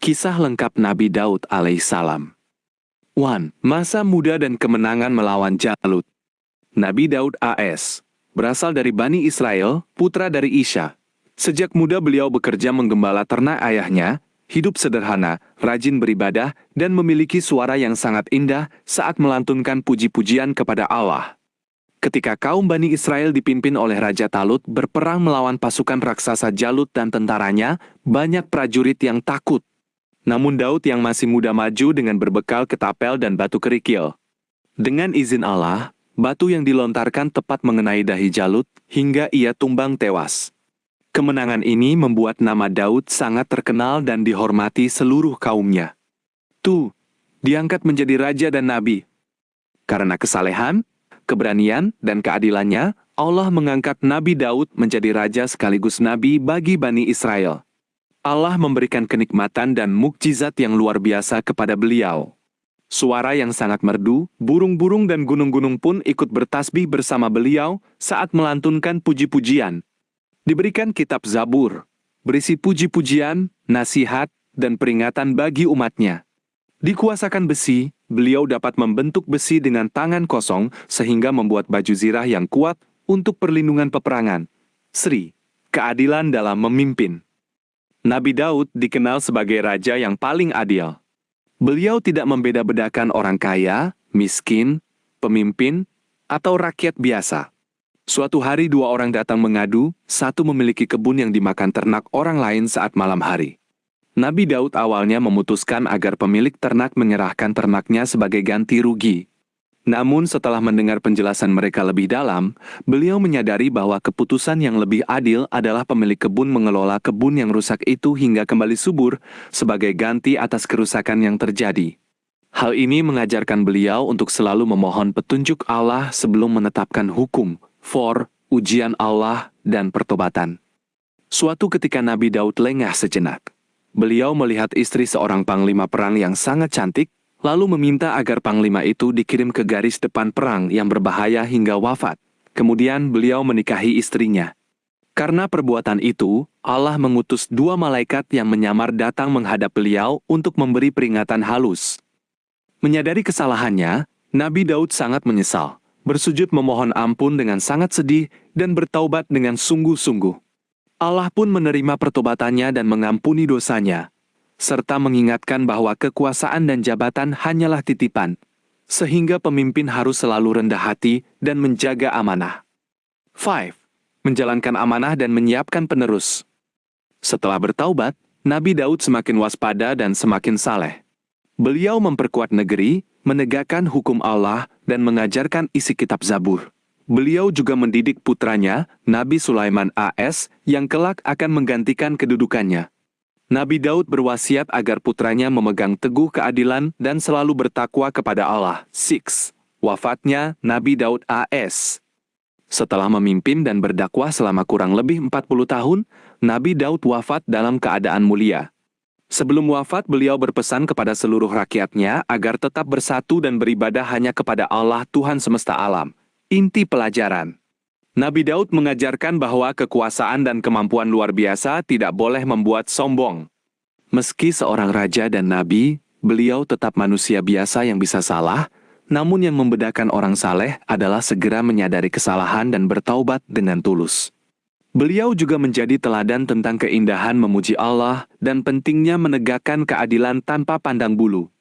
Kisah lengkap Nabi Daud alaihissalam. 1. Masa muda dan kemenangan melawan Jalut. Nabi Daud AS berasal dari Bani Israel, putra dari Isya. Sejak muda beliau bekerja menggembala ternak ayahnya, hidup sederhana, rajin beribadah, dan memiliki suara yang sangat indah saat melantunkan puji-pujian kepada Allah. Ketika kaum Bani Israel dipimpin oleh Raja Talut berperang melawan pasukan raksasa Jalut dan tentaranya, banyak prajurit yang takut. Namun Daud yang masih muda maju dengan berbekal ketapel dan batu kerikil. Dengan izin Allah, batu yang dilontarkan tepat mengenai dahi Jalut hingga ia tumbang tewas. Kemenangan ini membuat nama Daud sangat terkenal dan dihormati seluruh kaumnya. 2. Diangkat menjadi raja dan nabi. Karena kesalehan, keberanian, dan keadilannya, Allah mengangkat Nabi Daud menjadi raja sekaligus nabi bagi Bani Israel. Allah memberikan kenikmatan dan mukjizat yang luar biasa kepada beliau. Suara yang sangat merdu, burung-burung dan gunung-gunung pun ikut bertasbih bersama beliau saat melantunkan puji-pujian. Diberikan kitab Zabur, berisi puji-pujian, nasihat, dan peringatan bagi umatnya. Dikuasakan besi, beliau dapat membentuk besi dengan tangan kosong sehingga membuat baju zirah yang kuat untuk perlindungan peperangan. Sri, keadilan dalam memimpin. Nabi Daud dikenal sebagai raja yang paling adil. Beliau tidak membeda-bedakan orang kaya, miskin, pemimpin, atau rakyat biasa. Suatu hari dua orang datang mengadu, satu memiliki kebun yang dimakan ternak orang lain saat malam hari. Nabi Daud awalnya memutuskan agar pemilik ternak menyerahkan ternaknya sebagai ganti rugi. Namun setelah mendengar penjelasan mereka lebih dalam, beliau menyadari bahwa keputusan yang lebih adil adalah pemilik kebun mengelola kebun yang rusak itu hingga kembali subur sebagai ganti atas kerusakan yang terjadi. Hal ini mengajarkan beliau untuk selalu memohon petunjuk Allah sebelum menetapkan hukum, ujian Allah, dan pertobatan. Suatu ketika Nabi Daud lengah sejenak. Beliau melihat istri seorang panglima perang yang sangat cantik, lalu meminta agar panglima itu dikirim ke garis depan perang yang berbahaya hingga wafat. Kemudian beliau menikahi istrinya. Karena perbuatan itu, Allah mengutus dua malaikat yang menyamar datang menghadap beliau untuk memberi peringatan halus. Menyadari kesalahannya, Nabi Daud sangat menyesal, bersujud memohon ampun dengan sangat sedih dan bertaubat dengan sungguh-sungguh. Allah pun menerima pertobatannya dan mengampuni dosanya, serta mengingatkan bahwa kekuasaan dan jabatan hanyalah titipan, sehingga pemimpin harus selalu rendah hati dan menjaga amanah. 5. Menjalankan amanah dan menyiapkan penerus. Setelah bertaubat, Nabi Daud semakin waspada dan semakin saleh. Beliau memperkuat negeri, menegakkan hukum Allah, dan mengajarkan isi kitab Zabur. Beliau juga mendidik putranya, Nabi Sulaiman AS, yang kelak akan menggantikan kedudukannya. Nabi Daud berwasiat agar putranya memegang teguh keadilan dan selalu bertakwa kepada Allah. 6. Wafatnya Nabi Daud AS. Setelah memimpin dan berdakwah selama kurang lebih 40 tahun, Nabi Daud wafat dalam keadaan mulia. Sebelum wafat, beliau berpesan kepada seluruh rakyatnya agar tetap bersatu dan beribadah hanya kepada Allah Tuhan semesta alam. Inti pelajaran. Nabi Daud mengajarkan bahwa kekuasaan dan kemampuan luar biasa tidak boleh membuat sombong. Meski seorang raja dan nabi, beliau tetap manusia biasa yang bisa salah, namun yang membedakan orang saleh adalah segera menyadari kesalahan dan bertaubat dengan tulus. Beliau juga menjadi teladan tentang keindahan memuji Allah dan pentingnya menegakkan keadilan tanpa pandang bulu.